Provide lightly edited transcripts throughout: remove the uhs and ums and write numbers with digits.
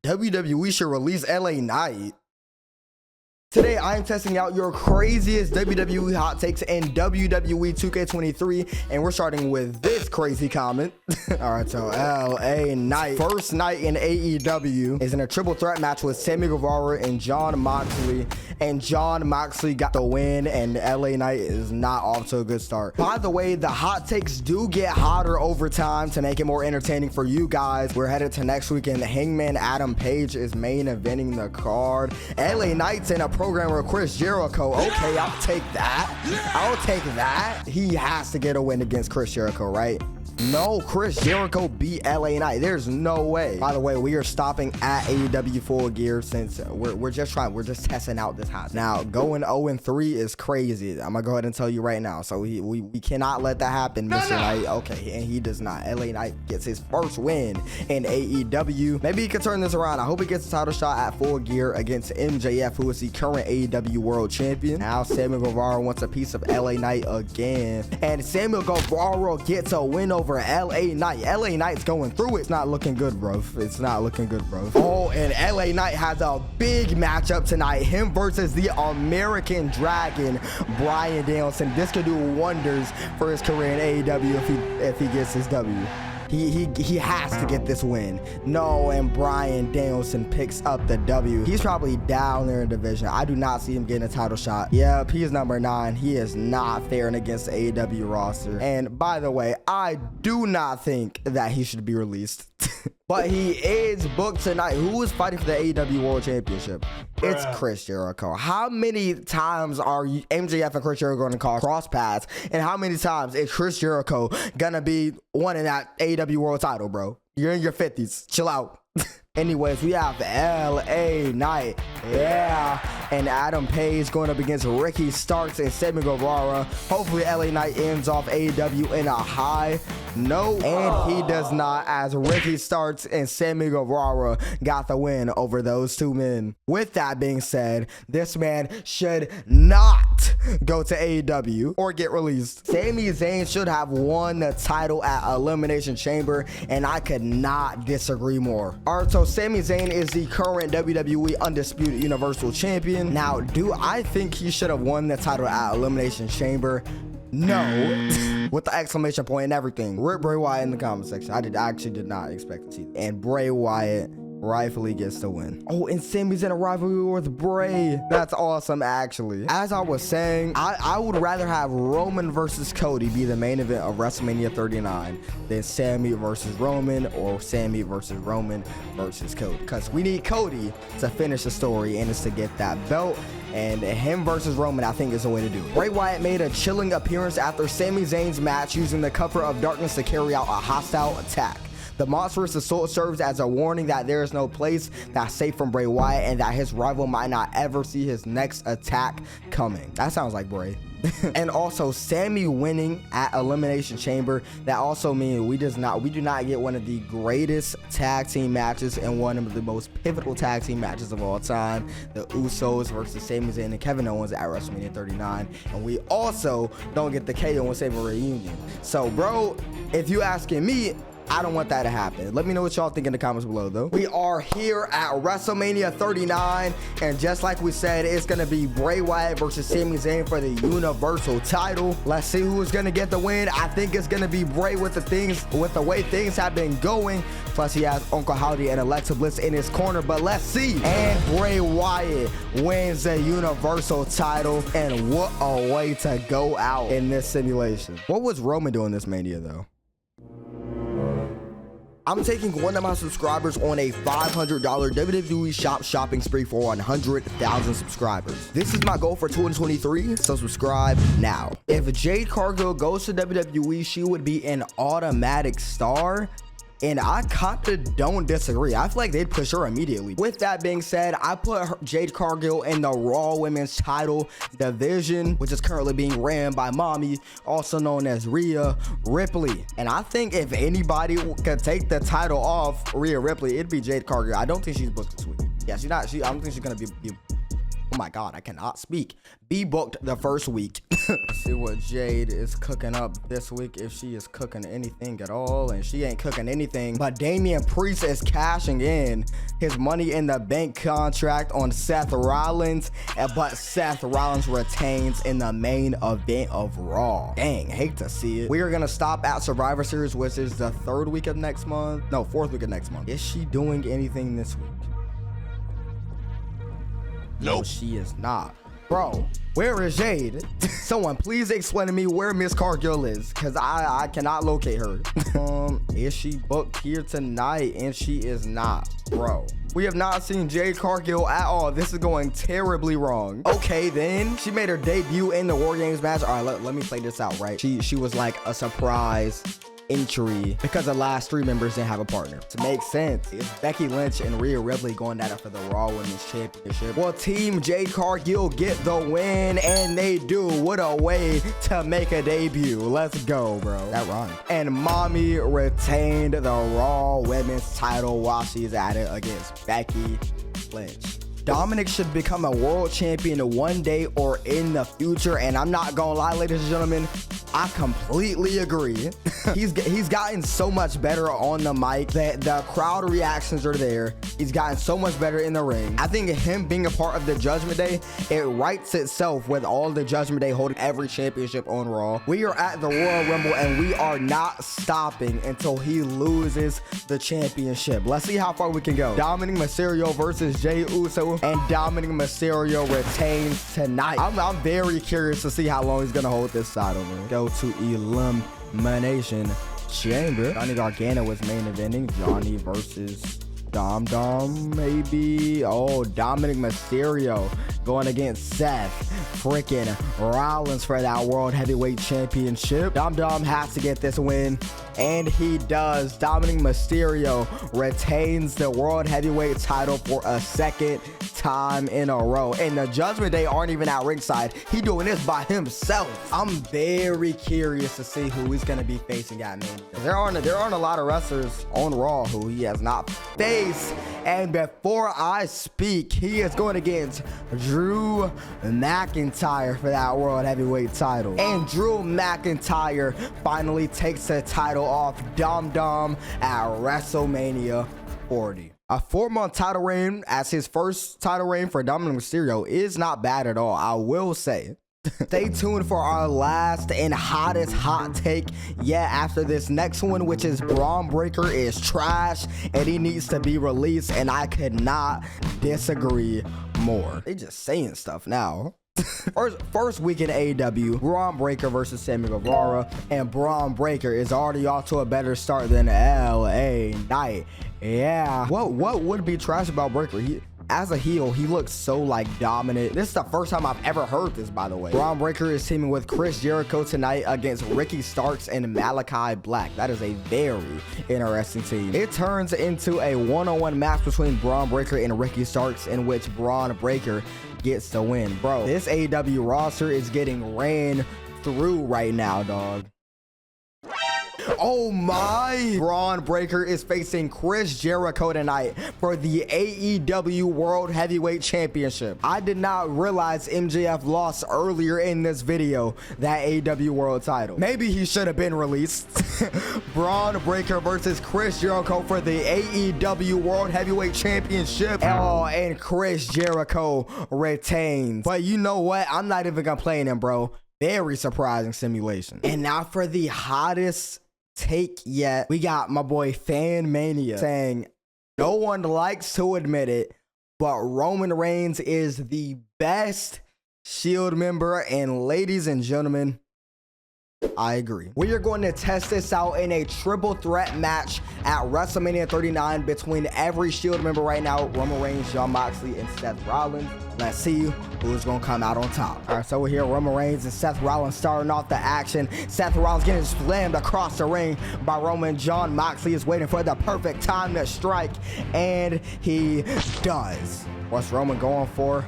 WWE should release LA Knight. Today, I am testing out your craziest WWE hot takes in WWE 2K23, and we're starting with this crazy comment. All right, so LA Knight, first night in AEW, is in a triple threat match with Sammy Guevara and Jon Moxley, and Jon Moxley got the win, and LA Knight is not off to a good start. By the way, the hot takes do get hotter over time to make it more entertaining for you guys. We're headed to next week, and Hangman Adam Page is main eventing the card. LA Knight's in a program with Chris Jericho. Okay, I'll take that. I'll take that. He has to get a win against Chris Jericho, right? No, Chris Jericho beat LA Knight. There's no way. By the way, we are stopping at AEW Full Gear since we're just testing out this hot. Now, going 0-3 is crazy. I'm gonna go ahead and tell you right now. So we cannot let that happen, Mr. Knight. Okay, and he does not. LA Knight gets his first win in AEW. Maybe he can turn this around. I hope he gets a title shot at Full Gear against MJF, who is the current AEW World Champion. Now, Sammy Guevara wants a piece of LA Knight again, and Sammy Guevara gets a win over LA Knight. LA Knight's going through it. It's not looking good, bro. It's not looking good, bro. Oh, and LA Knight has a big matchup tonight. Him versus the American Dragon, Bryan Danielson. This could do wonders for his career in AEW if he gets his W. He has to get this win. No, and Bryan Danielson picks up the W. He's probably down there in the division. I do not see him getting a title shot. Yep, he is number 9. He is not faring against the AEW roster. And by the way, I do not think that he should be released. But he is booked tonight. Who is fighting for the AEW World Championship? It's Chris Jericho. How many times are MJF and Chris Jericho going to call cross paths? And how many times is Chris Jericho going to be winning that AEW World title, bro? You're in your 50s. Chill out. Anyways, we have LA Knight, yeah, and Adam Page going up against Ricky Starks and Sammy Guevara. Hopefully, LA Knight ends off AEW in a high. No, and he does not, as Ricky Starks and Sammy Guevara got the win over those two men. With that being said, this man should not go to AEW or get released. Sami Zayn should have won the title at Elimination Chamber, and I could not disagree more. All right, so Sami Zayn is the current WWE Undisputed Universal Champion. Now, do I think he should have won the title at Elimination Chamber? No. With the exclamation point and everything. Rip Bray Wyatt in the comment section. I actually did not expect to see that. And Bray Wyatt rightfully gets the win. Oh, and Sami's in a rivalry with Bray. That's awesome, actually. As I was saying, I would rather have Roman versus Cody be the main event of WrestleMania 39 than Sami versus Roman or Sami versus Roman versus Cody. Because we need Cody to finish the story, and it's to get that belt. And him versus Roman, I think, is the way to do it. Bray Wyatt made a chilling appearance after Sami Zayn's match using the cover of darkness to carry out a hostile attack. The monstrous assault serves as a warning that there is no place that's safe from Bray Wyatt and that his rival might not ever see his next attack coming. That sounds like Bray. And also Sami winning at Elimination Chamber, that also means we do not get one of the greatest tag team matches and one of the most pivotal tag team matches of all time, the Usos versus Sami Zayn and Kevin Owens at WrestleMania 39, and we also don't get the KO and Sabre reunion. So bro, if you asking me, I don't want that to happen. Let me know what y'all think in the comments below, though. We are here at WrestleMania 39, and just like we said, it's gonna be Bray Wyatt versus Sami Zayn for the Universal title. Let's see who's gonna get the win. I think it's gonna be Bray with the way things have been going. Plus, he has Uncle Howdy and Alexa Bliss in his corner, but let's see. And Bray Wyatt wins the Universal title, and what a way to go out in this simulation. What was Roman doing this Mania, though? I'm taking one of my subscribers on a $500 WWE shop shopping spree for 100,000 subscribers. This is my goal for 2023, so subscribe now. If Jade Cargill goes to WWE, she would be an automatic star. And I kinda don't disagree. I feel like they'd push her immediately. With that being said, I put Jade Cargill in the Raw Women's title division, which is currently being ran by Mommy, also known as Rhea Ripley. And I think if anybody could take the title off Rhea Ripley, it'd be Jade Cargill. I don't think she's booked this week. Yeah, I don't think she's gonna be Oh my God, I cannot speak. Be booked the first week. Let's see what Jade is cooking up this week, if she is cooking anything at all, and she ain't cooking anything. But Damian Priest is cashing in his Money in the Bank contract on Seth Rollins, but Seth Rollins retains in the main event of Raw. Dang, hate to see it. We are gonna stop at Survivor Series, which is the 3rd week of next month. No, 4th week of next month. Is she doing anything this week? No, she is not. Bro, where is Jade? Someone please explain to me where Miss Cargill is, because I cannot locate her. Is she booked here tonight? And she is not, bro. We have not seen Jade Cargill at all. This is going terribly wrong. Okay, then she made her debut in the War Games match. All right, let me play this out, right? She was like a surprise entry because the last 3 members didn't have a partner. To make sense, it's Becky Lynch and Rhea Ripley going at it for the Raw Women's Championship. Well, Team Jade Cargill get the win, and they do. What a way to make a debut. Let's go, bro. That rhymed. And Mommy retained the Raw Women's title while she's at it against Becky Lynch. Dominic should become a world champion one day or in the future, and I'm not gonna lie, ladies and gentlemen, I completely agree. He's gotten so much better on the mic, that the crowd reactions are there. He's gotten so much better in the ring. I think him being a part of the Judgment Day, it writes itself with all the Judgment Day holding every championship on Raw. We are at the Royal Rumble, and we are not stopping until he loses the championship. Let's see how far we can go. Dominic Mysterio versus Jey Uso, and Dominic Mysterio retains tonight. I'm very curious to see how long he's gonna hold this title, man. Go to Elimination Chamber. Johnny Gargano was main eventing. Johnny versus Dom, maybe. Oh, Dominic Mysterio going against Seth freaking Rollins for that World Heavyweight Championship. Dom has to get this win, and he does. Dominic Mysterio retains the World Heavyweight title for a 2nd time in a row, and the Judgment Day aren't even at ringside. He doing this by himself. I'm very curious to see who he's gonna be facing at Mania. There aren't a lot of wrestlers on Raw who he has not faced. And before I speak, he is going against Drew McIntyre for that World Heavyweight title. And Drew McIntyre finally takes the title off Dom at WrestleMania 40. A 4-month title reign as his first title reign for Dominic Mysterio is not bad at all, I will say. Stay tuned for our last and hottest hot take yet after this next one, which is Braun Breaker is trash and he needs to be released, and I could not disagree more. They just saying stuff now. First week in AEW, Braun Breaker versus Sammy Guevara, and Braun Breaker is already off to a better start than LA Knight. Yeah, what would be trash about Breaker? As a heel, he looks so like dominant. This is the first time I've ever heard this, by the way. Braun Breaker is teaming with Chris Jericho tonight against Ricky Starks and Malachi Black. That is a very interesting team. It turns into a one-on-one match between Braun Breaker and Ricky Starks, in which Braun Breaker gets the win. Bro, this AEW roster is getting ran through right now, dog. Oh my! Braun Breaker is facing Chris Jericho tonight for the AEW World Heavyweight Championship. I did not realize MJF lost earlier in this video that AEW World title. Maybe he should have been released. Braun Breaker versus Chris Jericho for the AEW World Heavyweight Championship. Oh, and Chris Jericho retains. But you know what? I'm not even complaining, bro. Very surprising simulation. And now for the hottest take yet, we got my boy Fan Mania saying, no one likes to admit it, but Roman Reigns is the best Shield member, and ladies and gentlemen, I agree. We are going to test this out in a triple threat match at WrestleMania 39 between every Shield member right now: Roman Reigns, Jon Moxley, and Seth Rollins. Let's see who's going to come out on top. All right, so we're here, Roman Reigns and Seth Rollins starting off the action. Seth Rollins getting slammed across the ring by Roman. Jon Moxley is waiting for the perfect time to strike, and he does. What's Roman going for?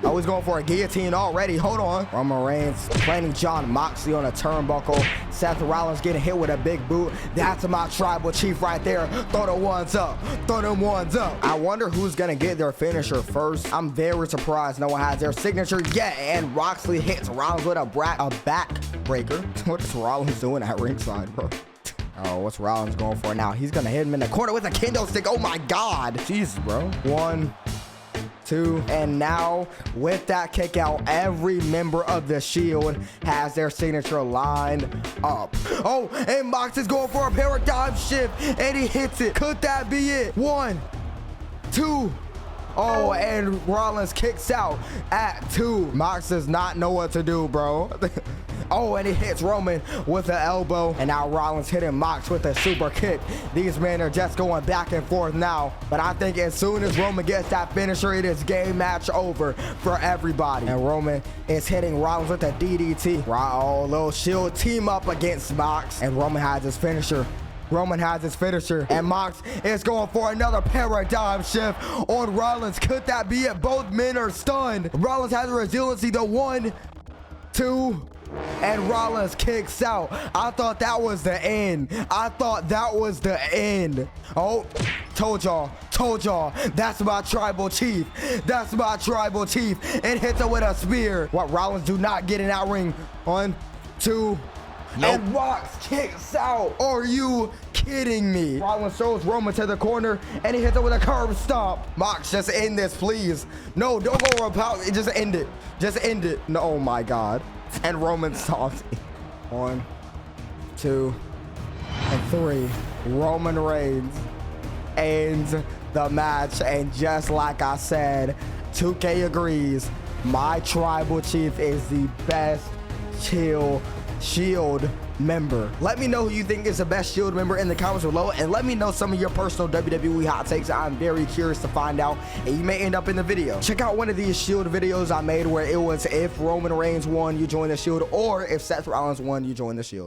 Oh, he's going for a guillotine already. Hold on. Roman Reigns planning John Moxley on a turnbuckle. Seth Rollins getting hit with a big boot. That's my tribal chief right there. Throw the ones up. Throw them ones up. I wonder who's going to get their finisher first. I'm very surprised no one has their signature yet. And Moxley hits Rollins with a back breaker. What is Rollins doing at ringside, bro? Oh, what's Rollins going for now? He's going to hit him in the corner with a kendo stick. Oh, my God. Jesus, bro. 1, 2, and now with that kick out, every member of the Shield has their signature lined up. Oh, and Mox is going for a paradigm shift, and he hits it. Could that be it? 1, 2. Oh, and Rollins kicks out at 2. Mox does not know what to do, bro. Oh, and he hits Roman with an elbow. And now Rollins hitting Mox with a super kick. These men are just going back and forth now. But I think as soon as Roman gets that finisher, it is game match over for everybody. And Roman is hitting Rollins with a DDT. Oh, little Shield team up against Mox. And Roman has his finisher. Roman has his finisher, and Mox is going for another paradigm shift on Rollins. Could that be it? Both men are stunned. Rollins has a resiliency. The 1, 2, and Rollins kicks out. I thought that was the end. I thought that was the end. Oh, told y'all. That's my tribal chief. That's my tribal chief. And hits her with a spear. What, Rollins do not get in that ring. 1, 2. Nope. And Mox kicks out. Are you kidding me? Rollins throws Roman to the corner, and he hits it with a curb stomp. Mox, just end this, please. No, don't go over power. Just end it. Just end it. No, oh my God. And Roman stomps. 1, 2, and 3. Roman Reigns ends the match, and just like I said, 2K agrees. My tribal chief is the best Shield member. Let me know who you think is the best Shield member in the comments below, and let me know some of your personal WWE hot takes. I'm very curious to find out, and you may end up in the video. Check out one of these Shield videos I made where it was if Roman Reigns won, you join the Shield, or if Seth Rollins won, you join the Shield.